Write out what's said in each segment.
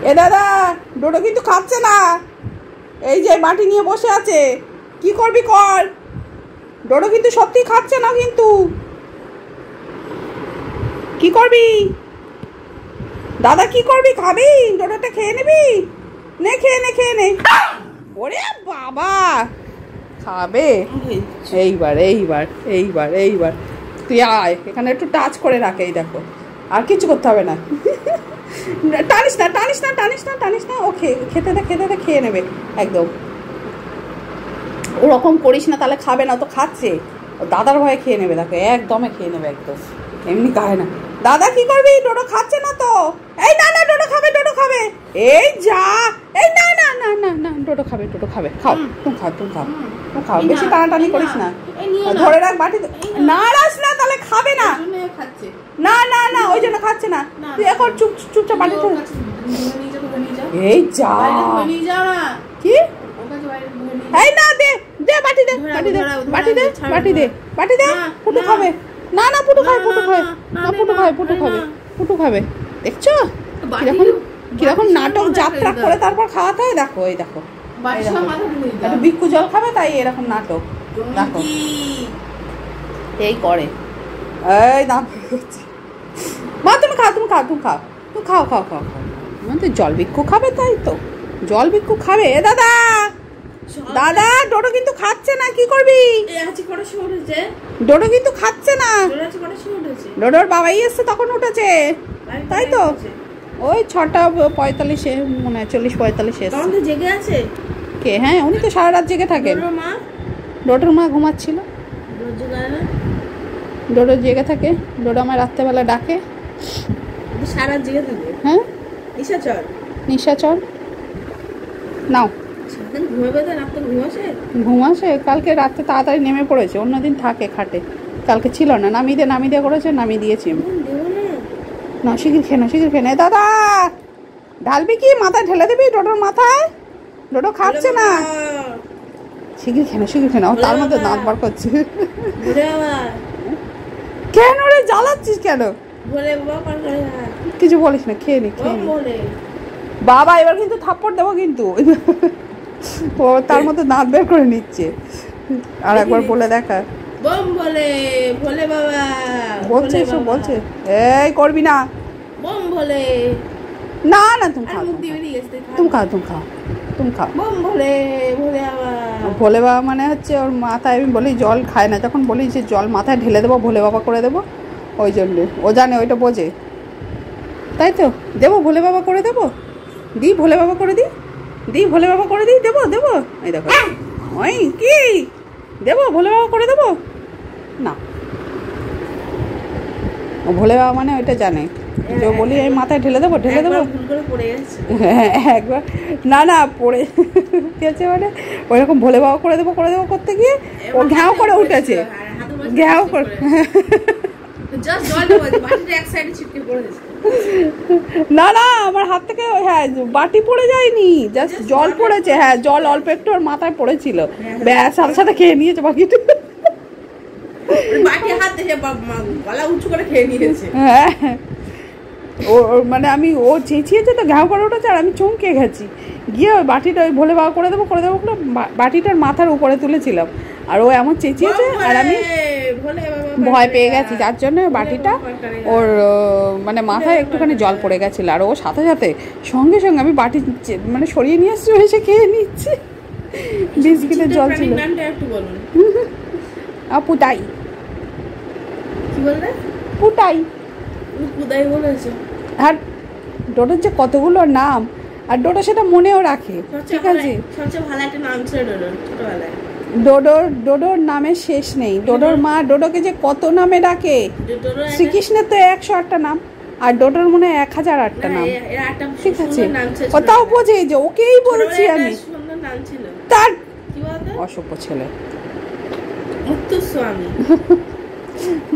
এ দাদা, ডোডো কিন্তু খাচ্ছে না। এই যে বাটি নিয়ে বসে আছে, কি করবি কর। ডোডো কিন্তু সত্যি খাচ্ছে না, কিন্তু কি করবি দাদা, কি করবি? খাবি? ডোডোটা খেয়ে নিবি? নে, খেয়ে নে, খেয়ে নে। ওরে বাবা, খাবে। এইবার এইবার এইবার এইবার তুই আয়, এখানে একটু টাচ করে রাখে। এই দেখো, আর কিছু করতে হবে না। টানিস না, টানিস না, টানিস না, টানিস না। ও খেতে দে, খেতে দে, খেয়ে নেবে একদম। ওরকম করিস না, তাহলে খাবে না। তো খাচ্ছে, দাদার ভয়ে খেয়ে নেবে। দেখো, একদমে খেয়ে নেবে একদম, এমনি খায় না। দাদা কি করবি? ডোডো খাচ্ছে না তো। এই না না, ডোডো খাবে, ডোডো খাবে। এই যা, এই না না না না না, ডোডো খাবে, ডোডো খাবে। খাও, তুমি খাও, তুমি খাও, তুমি খাও। বেশি টানাটানি করিস না, ধরে রাখ বাটি। নাড়াস না, তাহলে খাবে না। না না না, ওই জন্য খাচ্ছে না। তুই এখন চুপচাপ বাটি ধরে। এই যা, কি? এই না, দে দে, বাটি দে, বাটি দে, বাটি দে, বাটি দে, বাটি দে। পুটু খাবে না, না পুটু খায়, পুটু খায় না, পুটু খায়, পুটু খাবে, পুটু খাবে। দেখছো কিরকম কিরকম নাটক যাত্রা করে তারপর খাওয়াতে হয়। দেখো, এই দেখো, একটু বিক্কু জল খাবে, তাই এরকম নাটক। দেখো, এই করে। এই দাঁত মা, তুমি খাও, তুমি খাও, তুমি খাও, তুমি খাও, খাও, খাও, খাও। তো জল বিক্কু খাবে, তাই তো জল বিক্কু খাবে। এ দাদা, দাদা, ডোডো কিন্তু খাচ্ছে না, কি করবি? ডোডো কিন্তু খাচ্ছে না। ডোডোর বাবাই এসছে, তখন উঠেছে, তাই তো। ওই 6:45 মনে হয়, 40-45 জেগে আছে কে? হ্যাঁ, উনি তো সারা রাত জেগে থাকেন। ডোডোর মা ঘুমাচ্ছিল। ডোডো জেগে থাকে। ডোডো আমার রাত্রেবেলা ডাকে, সারা জেগে থাকে। হ্যাঁ, নিশাচর নাও। ঘুম আসে। কালকে রাত্রে তাড়াতাড়ি নেমে পড়েছে, অন্যদিন থাকে খাটে, কালকে ছিল না। নামিয়ে দিয়ে করেছে, নামিয়ে দিয়েছি আমি। না, শিগগির খেয়ে নাও, শিগগির খেয়ে নে। দাদা, ঢালবি কি? মাথায় ঢেলে দিবি ডোডোর মাথায়? ডোডো খাচ্ছে না। শিগগির খেয়ে নাও, শিগগির খেয়ে নাও। তার মধ্যে দাঁত বার করছে। কেন রে, জ্বালাচ্ছিস কেন? কিছু বলিস না, খেয়ে নি, খেয়ে নি। বাবা, এবার কিন্তু থাপ্পড় দেবো কিন্তু। ও তার মধ্যে দাঁত বের করে নিচ্ছে। আর একবার বলে দেখা, বলছে এসব, বলছে এই করবি না। না না, তুমি খাও, তুমি খাও, তুমি খাও, তুমি খাও। ভোলে বাবা মানে হচ্ছে ওর মাথায়, আমি বলি জল খায় না, যখন বলি যে জল মাথায় ঢেলে দেবো, ভোলে বাবা করে দেবো, ওই জন্য ও জানে, ওইটা বোঝে, তাই তো। দেবো, ভোলে বাবা করে দেবো, দিই, ভোলে বাবা করে দিই, দিই, ভোলে বাবা করে দিই, দেবো, দেবো। এই দেখো, ওই কি দেবো, ভোলে বাবা করে দেবো না। ও ভোলে বাবা মানে ওইটা জানে, যে বলি আমি মাথায় ঢেলে দেবো, ঢেলে দেবো। হ্যাঁ, একবার না না পড়ে গেছে, মানে ওইরকম ভোলে বাবা করে দেবো, করে দেবো করতে গিয়ে ও ঘ্যাও করে উঠেছে, ঘ্যাও করে। না না, আমার হাত থেকে, হ্যাঁ, বাটি পড়ে যায়নি, জাস্ট জল পড়েছে। হ্যাঁ, জল অল্প একটু ওর মাথায় পড়েছিল, ব্যাস, সাথে সাথে খেয়ে নিয়েছে বাকিটা। হ্যাঁ, ও মানে আমি, ও চেঁচিয়েছে তো, ঘাও করে উঠেছে, আর আমি চমকে গেছি। গিয়ে ওই বাটিটা, ওই ভোলে বাবা করে দেবো, করে দেবো করে বাটিটার মাথার উপরে তুলেছিলাম, আর ও এমন চেঁচিয়েছে, আর আমি ভয় পেয়ে গেছি, যার জন্য বাটিটা ওর মানে মাথায় একটুখানি জল পড়ে গেছিলো, আর ও সাথে সাথে সঙ্গে সঙ্গে আমি বাটি মানে সরিয়ে নিয়ে আসছি, এসে খেয়ে নিচ্ছি। বিস্কিটের জল ছিল। পুটাই, পুটাই, আর ডোডোর যে কতগুলো নাম, আর ডোডো সেটা মনেও রাখে, ঠিক আছে। ডোডোর নামের শেষ নেই। ডোডোর মা ডোডোকে যে কত নামে ডাকে, শ্রীকৃষ্ণের তো 108টা নাম, আর ডোডোর মনে হয় 1008টা নাম, ঠিক আছে। ওটাও বোঝে যে ওকেই বলছি আমি, তার অসভ্য ছেলে।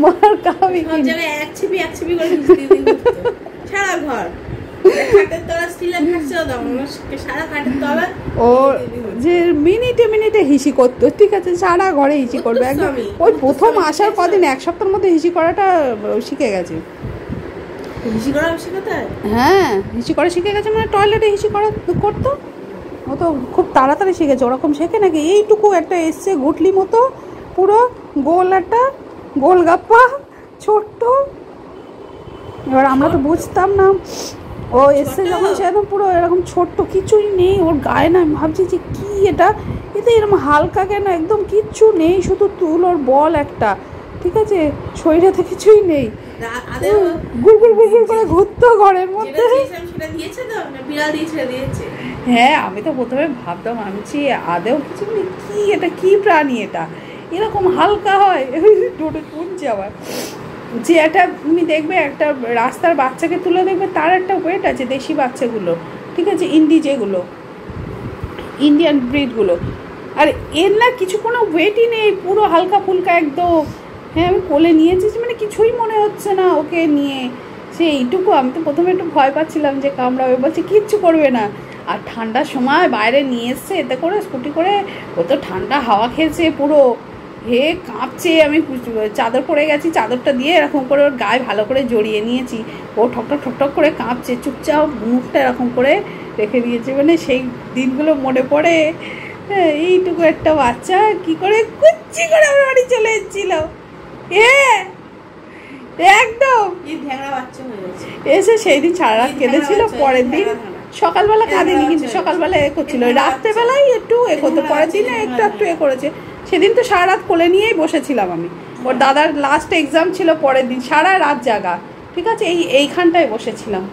মার খাবি কি? সারা ঘর ও যে মিনিটে মিনিটে হিসি করতো, ঠিক আছে, সারা ঘরে হিসি করবে একদম। ওই প্রথম আসার কদিন, 1 সপ্তাহের মধ্যে হিসি করাটা শিখে গেছে। হিসি করা শেখাতে হয়? হ্যাঁ, হিসি করে শিখে গেছে, মানে টয়লেটে হিসি করা করতো। ও তো খুব তাড়াতাড়ি শিখেছে। ওরকম শেখে নাকি? এইটুকু একটা এসছে গুটলি মতো, পুরো গোল একটা গোলগাপ্পা, ছোট্ট। এবার আমরা তো বুঝতাম না। ও এসছে যখন, সে একদম পুরো এরকম ছোট্ট, কিছুই নেই ওর গায়ে না। আমি ভাবছি যে কী এটা, এতে এরকম হালকা কেন, একদম কিচ্ছু নেই, শুধু তুল ওর বল একটা, ঠিক আছে, শরীরে তো কিছুই নেই। গুড়গুড় গুড়গুড় করে ঘুরতো ঘরের মধ্যে। হ্যাঁ, আমি তো প্রথমে ভাবতাম, আমি আদেও কিছু নেই, কি এটা, কি প্রাণী এটা, এরকম হালকা হয়। টোটো শুনছি আবার যে একটা, তুমি দেখবে একটা রাস্তার বাচ্চাকে তুলে দেখবে, তার একটা ওয়েট আছে, দেশি বাচ্চাগুলো, ঠিক আছে, যেগুলো ইন্ডিয়ান ব্রিডগুলো, আর এর না কিছু কোনো ওয়েটই নেই, পুরো হালকা ফুলকা একদম। হ্যাঁ, আমি কোলে নিয়েছি, মানে কিছুই মনে হচ্ছে না ওকে নিয়ে। সে এইটুকু, আমি তো প্রথমে একটু ভয় পাচ্ছিলাম যে কামড়াবে, বলছে কিচ্ছু করবে না। আর ঠান্ডার সময় বাইরে নিয়ে এসছে এতে করে, স্কুটি করে, ও তো ঠান্ডা হাওয়া খেয়েছে পুরো, হে কাঁপছে। আমি চাদর পরে গেছি, চাদরটা দিয়ে এরকম করে ওর গায়ে ভালো করে জড়িয়ে নিয়েছি। ও ঠকঠক ঠকঠক করে কাঁপছে, চুপচাপ মুখটা এরকম করে রেখে দিয়েছে। মানে সেই দিনগুলো মনে পড়ে। হ্যাঁ, এইটুকু একটা বাচ্চা কি করে কুচ্ছি করে আমার বাড়ি চলে এসেছিল। একদম এসে সেই দিন সারা রাত কেঁদেছিল। পরের দিন সকালবেলা কাঁদেনি, কিন্তু সকালবেলা এ করছিল, রাত্রেবেলায় একটু এ করতো, পরের দিনে একটু একটু এ করেছে। সেদিন তো সারা রাত কোলে নিয়েই বসেছিলাম আমি। ওর দাদার লাস্ট এক্সাম ছিল পরের দিন, সারা রাত জাগা, ঠিক আছে। এইখানটায় বসেছিলাম,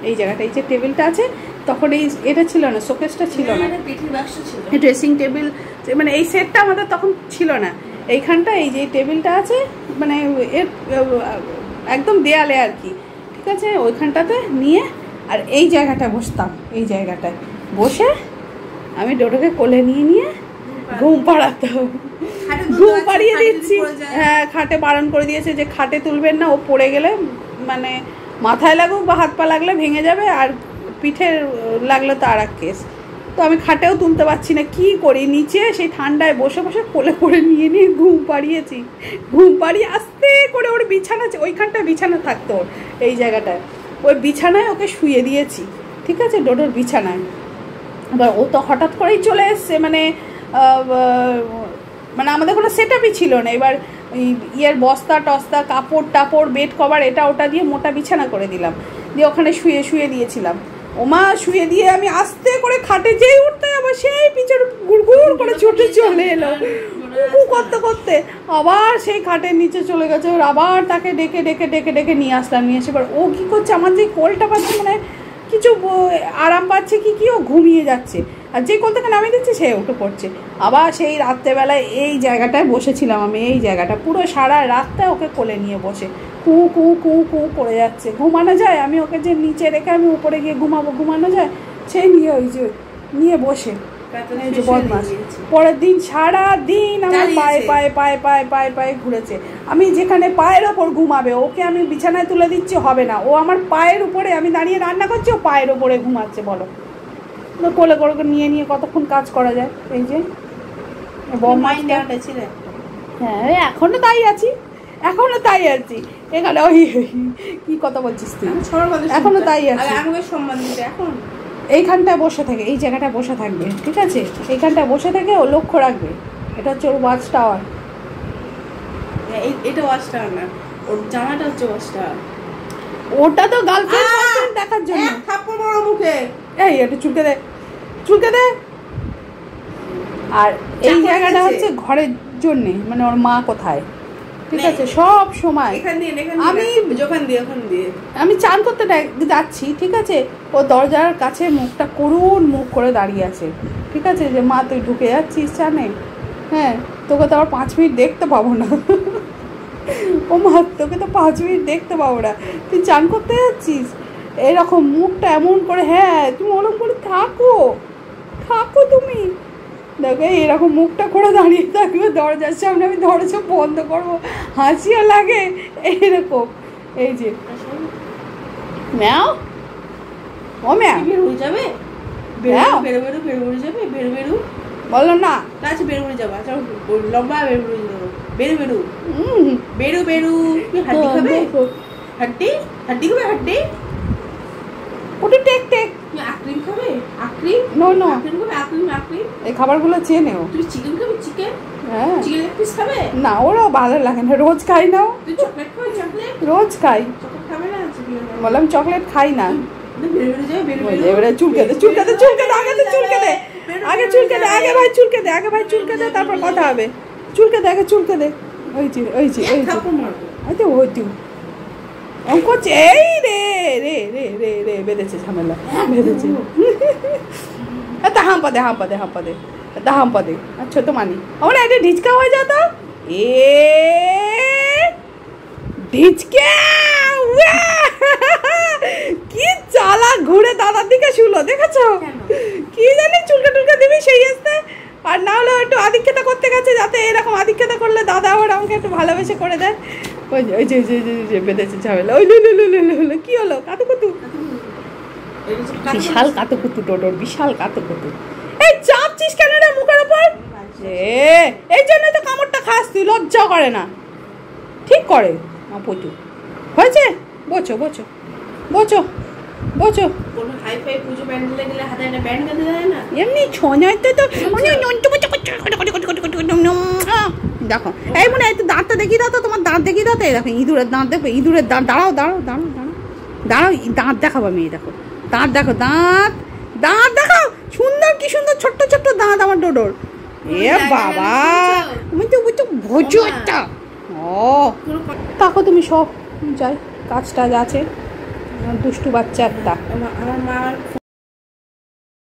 এই জায়গাটা, এই যে টেবিলটা আছে, তখন এটা ছিল না, শোকেসটা ছিল না, ড্রেসিং টেবিল, মানে এই সেটটা আমাদের তখন ছিল না। এইখানটা এই যে টেবিলটা আছে, মানে এর একদম দেয়ালে আর কি, ঠিক আছে, ওইখানটাতে নিয়ে আর এই জায়গাটায় বসতাম। এই জায়গাটায় বসে আমি ডোডোকে কোলে নিয়ে ঘুম পাড়াতাম। ঘুম পাড়িয়ে দিচ্ছি। হ্যাঁ, খাটে বারণ করে দিয়েছে যে খাটে তুলবেন না, ও পড়ে গেলে মানে মাথায় লাগুক বা হাত পা লাগলে ভেঙে যাবে, আর পিঠে লাগলে তো আর এক কেস। তো আমি খাটেও তুলতে পারছি না, কি করি, নিচে সেই ঠান্ডায় বসে বসে কোলে করে নিয়ে ঘুম পাড়িয়েছি। ঘুম পাড়িয়ে আস্তে করে ওর বিছানা, ওইখানটায় বিছানা থাকতো ওর, এই জায়গাটায়, ওই বিছানায় ওকে শুয়ে দিয়েছি, ঠিক আছে, ডোডোর বিছানায়। এবার ও তো হঠাৎ করেই চলে এসছে, মানে আমাদের কোনো সেট আপই ছিল না। এবার ইয়ের বস্তা টস্তা, কাপড় টাপড়, বেড কভার, এটা ওটা দিয়ে মোটা বিছানা করে দিলাম, দিয়ে ওখানে শুয়ে দিয়েছিলাম। ওমা শুয়ে দিয়ে আমি আস্তে করে খাটে যেই উঠতে যাবো, সেই পিছনে গুড়গুড় করে ছুটে চলে এলো, করতে করতে আবার সেই খাটের নিচে চলে গেছে। ওর আবার তাকে ডেকে ডেকে ডেকে ডেকে নিয়ে আসলাম। নিয়ে এসে এবার ও কী করছে, আমার যে কোলটা পাচ্ছে, মানে কিছু আরাম পাচ্ছে কি ও ঘুমিয়ে যাচ্ছে, আর যে কোল থেকে নামিয়ে দিচ্ছে সে উঠে পড়ছে। আবার সেই রাত্রেবেলায় এই জায়গাটায় বসেছিলাম আমি, এই জায়গাটা পুরো সারা রাতটা ওকে কোলে নিয়ে বসে কু কু কু কু করে যাচ্ছে। ঘুমানো যায়, আমি ওকে যে নিচে রেখে আমি উপরে গিয়ে ঘুমানো যায়, সেই নিয়ে ওই যে নিয়ে বসে বদমাস। পরের দিন সারা দিন আমার পায়ে পায়ে পায়ে পায়ে পায়ে পায়ে ঘুরেছে। আমি যেখানে পায়ের ওপর ঘুমাবে, ওকে আমি বিছানায় তুলে দিচ্ছি, হবে না, ও আমার পায়ের উপরে, আমি দাঁড়িয়ে রান্না করছি, ও পায়ের ওপরে ঘুমাচ্ছে। বলো, কোলে করে নিয়ে কতক্ষণ কাজ করা যায়। এই যে হ্যাঁ, এখনো তাই আছি এখানে। ওই কি কথা বলছিস তুই, এখনো তাই আছি। এখন এইখানটায় বসে থাকে, এই জায়গাটায় বসে থাকবে, ঠিক আছে, এইখানটায় বসে থেকে ও লক্ষ্য রাখবে। এটা হচ্ছে ওর ওয়াচ টাওয়ার। এটা ওয়াচ টাওয়ার না, ওর জামাটা হচ্ছে ওয়াচ টাওয়ার। ওটা তো গার্লফ্রেন্ড দেখার জন্য। থাপ্পড় বড় মুখে, এই একটু চুলকে দে। আর এই জায়গাটা হচ্ছে ঘরের জন্যে, মানে ওর মা কোথায়, ঠিক আছে, সব সময় আমি চান করতে যাচ্ছি, ঠিক আছে, ও দরজার কাছে মুখটা করুণ মুখ করে দাঁড়িয়ে আছে, ঠিক আছে, যে মা তুই ঢুকে যাচ্ছিস চানে, হ্যাঁ, তোকে তো আবার 5 মিনিট দেখতে পাবো না। ও মা, তোকে তো 5 মিনিট দেখতে পাবো না, তুই চান করতে যাচ্ছিস, এরকম মুখটা এমন করে। হ্যাঁ, তুমি ওরকম করে থাকো তুমি, দেখো এরকম মুখটা করে দাঁড়িয়ে থাকবে দরজার সামনে, আমি দরজা বন্ধ করবো, হাসিও লাগে এইরকম। এই যে ম্যাও, ও ম্যাও বেরোয় যাবে, বেরু বলো না, কাছে বেরোয় যাবে, লম্বা বেরু হাড্ডি খাবে, হাড্ডি হাড্ডি খাবে হাড্ডি ওটা টেক টেক। তুমি আক্রিম খাবে আক্রিম নো নো, আক্রিম খাবে আক্রিম আক্রিম এই খাবারগুলো চেনেও। তুমি চিকেন খাবে চিকেন হ্যাঁ চিকেন পিস খাবে না, ওরাও ভালো লাগে না, রোজ খাই না। তুই চকলেট খাবে চকলেট রোজ খাই, চকলেট খাবে না বললাম চকলেট খাই না। বের হয়ে যাবে বের ওই যে এবারে চুলকে দে চুলকে দে চুলকে দে, আগে তো চুলকে দে, আগে চুলকে দে, আগে ভাই চুলকে দে, আগে ভাই চুলকে দে, তারপর কথা হবে। চুলকে দে, আগে চুলকে দে। ওই যে ওই যে ওই যে থাপ্পড় মারবো এই তো ওই তুই অঙ্ক এই রে রে রে রে রে বেঁধেছে ঝামেলা, বেঁধেছে। তা হাম্পা দে হাম্পা দে হাম্পা দে, তা হাম্পা দে। আচ্ছা তো মানি আমার এটা ঢিচকা হয়ে যেত। এ ঢিচকে কি চালা ঘুরে দাদার দিকে শুলো, দেখেছো? কি জানি চুলকে টুলকে দিবি সেই আসতে, আর না হলে একটু আদিক্ষেতা করতে গেছে, যাতে এরকম আদিক্ষেতা করলে দাদা আবার আমাকে একটু ভালোবেসে করে দেয়। ওই যে ওই যে যে বেঁধেছে ঝামেলা। ওই লুলু কি হলো? কাতুকুতু, বিশাল কাতুকুতু টোটোর, বিশাল কাতুকুতু। এই চাপছিস কেন রে মুখের ওপর? এই জন্য তো কামড়টা খাস তুই, লজ্জা করে না? ঠিক করে প্রচুর হয়েছে। বোঝো বোঝো বোঝো বোঝো। কোনো হাই ফাই পুজো প্যান্ডেলে গেলে হাতে একটা ব্যান্ড বেঁধে দেয় না? এমনি ছোঁয়াতে তো দেখো। এই মনে হয় দাঁতটা দেখিয়ে দাও তো, তোমার দাঁত দেখিয়ে দাও তো। এই দেখো ইঁদুরের দাঁত, দেখো ইঁদুরের দাঁত। দাঁড়াও দাঁড়াও দাঁড়াও দাঁড়াও দাঁড়াও, দাঁত দেখাবো আমি। দাঁত দেখো, দাঁত দাঁত দেখাও, সুন্দর কি সুন্দর ছোট্ট ছোট্ট দাঁত আমার ডোডোর। এ বাবা, তুমি তো বুঝছো ভোজো একটা। ও তাকো তুমি সব যাই, কাজ টাজ আছে, দুষ্টু বাচ্চা একটা। আমার মা